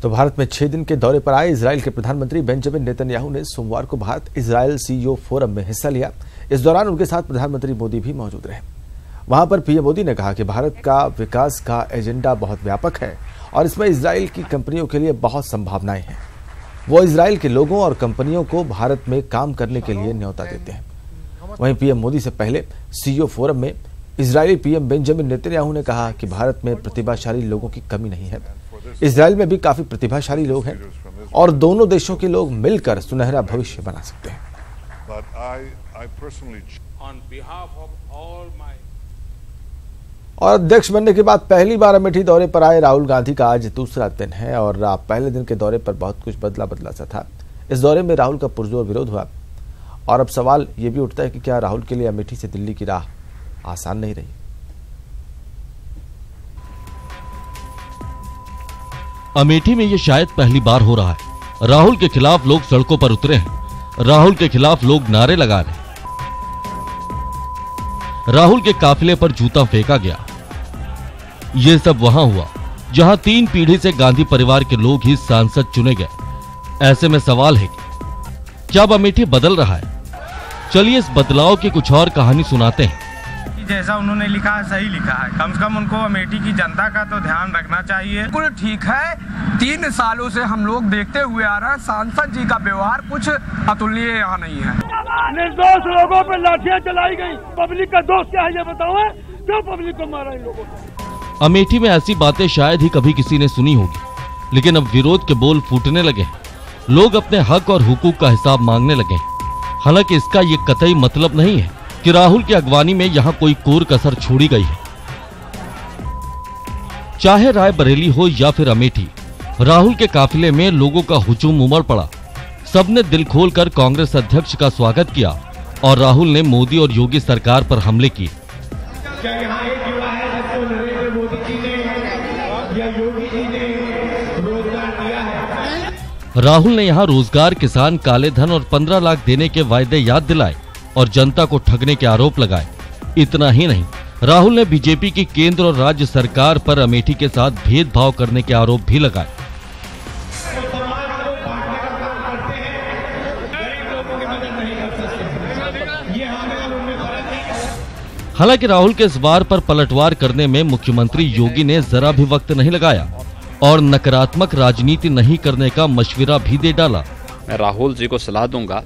तो भारत में 6 दिन के दौरे पर आए इजराइल के प्रधानमंत्री बेंजामिन नेतन्याहू ने सोमवार को भारत इजराइल सीईओ फोरम में हिस्सा लिया। इस दौरान उनके साथ प्रधानमंत्री मोदी भी मौजूद रहे। वहां पर पीएम मोदी ने कहा कि भारत का विकास का एजेंडा बहुत व्यापक है और इसमें इजराइल की कंपनियों के लिए बहुत संभावनाएं हैं। वो इजराइल के लोगों और कंपनियों को भारत में काम करने के लिए न्योता देते हैं। वहीं पीएम मोदी से पहले सीईओ फोरम में इजरायली पीएम बेंजामिन नेतन्याहू ने कहा कि भारत में प्रतिभाशाली लोगों की कमी नहीं है। इजराइल में भी काफी प्रतिभाशाली लोग हैं और दोनों देशों के लोग मिलकर सुनहरा भविष्य बना सकते हैं। और अध्यक्ष बनने के बाद पहली बार अमेठी दौरे पर आए राहुल गांधी का आज दूसरा दिन है और पहले दिन के दौरे पर बहुत कुछ बदला सा था। इस दौरे में राहुल का पुरजोर विरोध हुआ और अब सवाल ये भी उठता है कि क्या राहुल के लिए अमेठी से दिल्ली की राह आसान नहीं रही। अमेठी में ये शायद पहली बार हो रहा है। राहुल के खिलाफ लोग सड़कों पर उतरे हैं। राहुल के खिलाफ लोग नारे लगा रहे हैं। राहुल के काफिले पर जूता फेंका गया। ये सब वहां हुआ जहां 3 पीढ़ी से गांधी परिवार के लोग ही सांसद चुने गए। ऐसे में सवाल है कि क्या अब अमेठी बदल रहा है? चलिए इस बदलाव की कुछ और कहानी सुनाते हैं। जैसा उन्होंने लिखा है सही लिखा है। कम से कम उनको अमेठी की जनता का तो ध्यान रखना चाहिए। बिल्कुल ठीक है। 3 सालों से हम लोग देखते हुए आ रहे हैं, सांसद जी का व्यवहार कुछ अतुलनीय यहाँ नहीं है। निर्दोष लोगों पर लाठियां चलाई गई। पब्लिक का दोष क्या है ये बताओ? क्यों पब्लिक को मारा इन लोगों ने? अमेठी में ऐसी बातें शायद ही कभी किसी ने सुनी होगी, लेकिन अब विरोध के बोल फूटने लगे हैं। लोग अपने हक और हुकूक का हिसाब मांगने लगे हैं। हालांकि इसका ये कतई मतलब नहीं है कि राहुल की अगवानी में यहाँ कोई कोर कसर छोड़ी गई है। चाहे रायबरेली हो या फिर अमेठी, राहुल के काफिले में लोगों का हुजूम उमड़ पड़ा। सबने दिल खोलकर कांग्रेस अध्यक्ष का स्वागत किया और राहुल ने मोदी और योगी सरकार पर हमले किए। राहुल ने यहाँ रोजगार, किसान, काले धन और 15 लाख देने के वायदे याद दिलाए और जनता को ठगने के आरोप लगाए। इतना ही नहीं, राहुल ने बीजेपी की केंद्र और राज्य सरकार पर अमेठी के साथ भेदभाव करने के आरोप भी लगाए। हालांकि राहुल के इस वार पर पलटवार करने में मुख्यमंत्री योगी ने जरा भी वक्त नहीं लगाया और नकारात्मक राजनीति नहीं करने का मशविरा भी दे डाला। मैं राहुल जी को सलाह दूंगा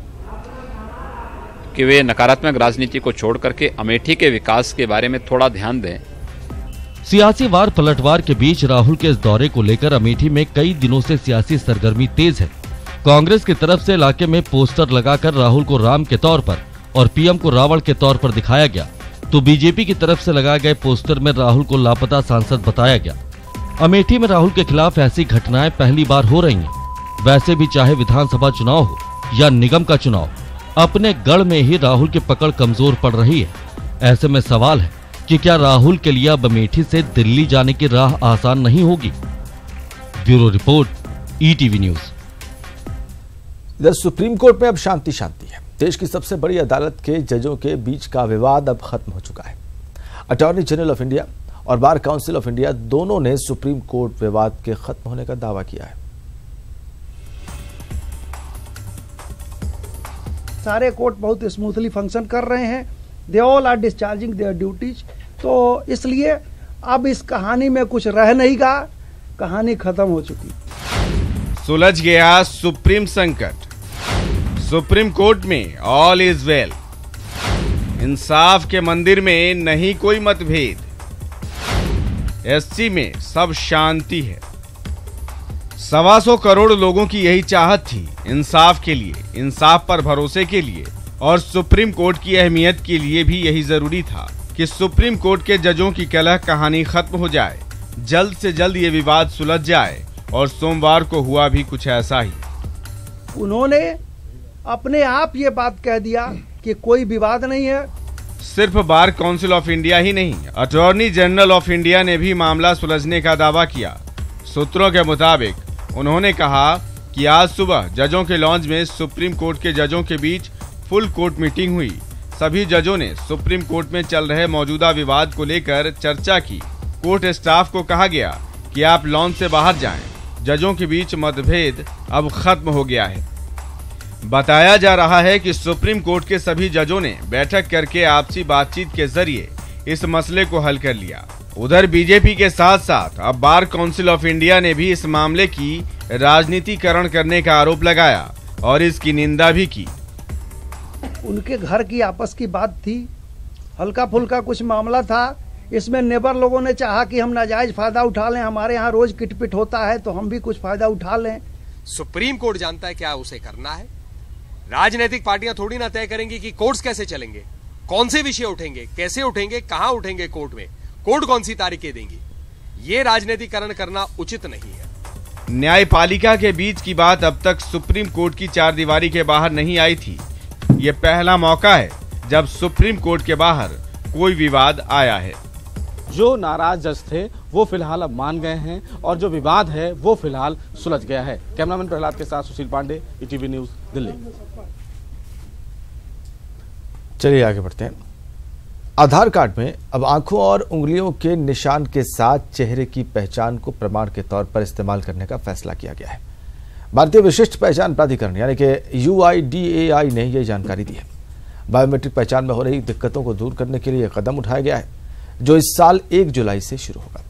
कि वे नकारात्मक राजनीति को छोड़ करके अमेठी के विकास के बारे में थोड़ा ध्यान दें। सियासी वार पलटवार के बीच राहुल के इस दौरे को लेकर अमेठी में कई दिनों से सियासी सरगर्मी तेज है। कांग्रेस की तरफ से इलाके में पोस्टर लगाकर राहुल को राम के तौर पर और पीएम को रावण के तौर पर दिखाया गया, तो बीजेपी की तरफ से लगाए गए पोस्टर में राहुल को लापता सांसद बताया गया। अमेठी में राहुल के खिलाफ ऐसी घटनाएं पहली बार हो रही हैं। वैसे भी चाहे विधानसभा चुनाव हो या निगम का चुनाव, अपने गढ़ में ही राहुल की पकड़ कमजोर पड़ रही है। ऐसे में सवाल है कि क्या राहुल के लिए अब अमेठी से दिल्ली जाने की राह आसान नहीं होगी? Bureau report, ETV news. इधर सुप्रीम कोर्ट में अब शांति है। देश की सबसे बड़ी अदालत के जजों के बीच का विवाद अब खत्म हो चुका है। अटॉर्नी जनरल ऑफ इंडिया और बार काउंसिल ऑफ इंडिया दोनों ने सुप्रीम कोर्ट विवाद के खत्म होने का दावा किया है। सारे कोर्ट बहुत स्मूथली फंक्शन कर रहे हैं। They all are discharging their duties. तो इसलिए अब इस कहानी में कुछ रह नहीं गया, कहानी खत्म हो चुकी। सुलझ गया सुप्रीम संकट। सुप्रीम कोर्ट में ऑल इज वेल। इंसाफ के मंदिर में नहीं कोई मतभेद। एससी में सब शांति है। 125 करोड़ लोगों की यही चाहत थी, इंसाफ के लिए, इंसाफ पर भरोसे के लिए, और सुप्रीम कोर्ट की अहमियत के लिए भी यही जरूरी था कि सुप्रीम कोर्ट के जजों की कलह कहानी खत्म हो जाए, जल्द से जल्द ये विवाद सुलझ जाए। और सोमवार को हुआ भी कुछ ऐसा ही। उन्होंने अपने आप ये बात कह दिया कि कोई विवाद नहीं है। सिर्फ बार काउंसिल ऑफ इंडिया ही नहीं, अटॉर्नी जनरल ऑफ इंडिया ने भी मामला सुलझने का दावा किया। सूत्रों के मुताबिक उन्होंने कहा कि आज सुबह जजों के लॉन्ज में सुप्रीम कोर्ट के जजों के बीच फुल कोर्ट मीटिंग हुई। सभी जजों ने सुप्रीम कोर्ट में चल रहे मौजूदा विवाद को लेकर चर्चा की। कोर्ट स्टाफ को कहा गया कि आप लॉन्ज से बाहर जाएं जजों के बीच मतभेद अब खत्म हो गया है। बताया जा रहा है कि सुप्रीम कोर्ट के सभी जजों ने बैठक करके आपसी बातचीत के जरिए इस मसले को हल कर लिया। उधर बीजेपी के साथ साथ अब बार काउंसिल ऑफ इंडिया ने भी इस मामले की राजनीतिकरण करने का आरोप लगाया और इसकी निंदा भी की। उनके घर की आपस की बात थी, हल्का फुल्का कुछ मामला था। इसमें नेबर लोगों ने चाहा कि हम नाजायज फायदा उठा लें, हमारे यहाँ रोज किटपिट होता है तो हम भी कुछ फायदा उठा लें। सुप्रीम कोर्ट जानता है क्या उसे करना है। राजनीतिक पार्टियां थोड़ी ना तय करेंगी कि कोर्ट्स कैसे चलेंगे, कौन से विषय उठेंगे, कैसे उठेंगे, कहां उठेंगे कोर्ट में, कोर्ट कौन सी तारीखें देंगी। ये राजनीतिकरण करना उचित नहीं है। न्यायपालिका के बीच की बात अब तक सुप्रीम कोर्ट की चारदीवारी के बाहर नहीं आई थी। ये पहला मौका है जब सुप्रीम कोर्ट के बाहर कोई विवाद आया है। जो नाराज जज थे वो फिलहाल अब मान गए हैं और जो विवाद है वो फिलहाल सुलझ गया है। कैमरामैन प्रहलाद के साथ सुशील पांडे, ईटीवी न्यूज, दिल्ली। चलिए आगे बढ़ते हैं। आधार कार्ड में अब आंखों और उंगलियों के निशान के साथ चेहरे की पहचान को प्रमाण के तौर पर इस्तेमाल करने का फैसला किया गया है। भारतीय विशिष्ट पहचान प्राधिकरण यानी कि UIDAI ने यह जानकारी दी है। बायोमेट्रिक पहचान में हो रही दिक्कतों को दूर करने के लिए कदम उठाया गया है, जो इस साल 1 जुलाई से शुरू होगा।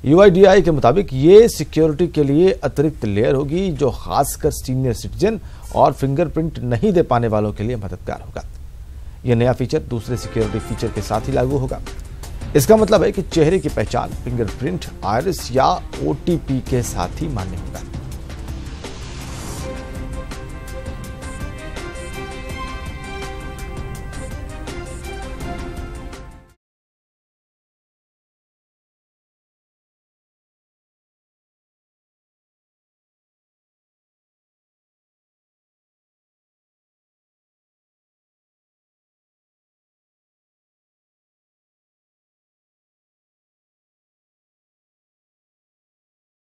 UIDAI के मुताबिक ये सिक्योरिटी के लिए अतिरिक्त लेयर होगी, जो खासकर सीनियर सिटीजन और फिंगरप्रिंट नहीं दे पाने वालों के लिए मददगार होगा। यह नया फीचर दूसरे सिक्योरिटी फीचर के साथ ही लागू होगा। इसका मतलब है कि चेहरे की पहचान फिंगरप्रिंट, आयरिस या OTP के साथ ही मान्य होगा।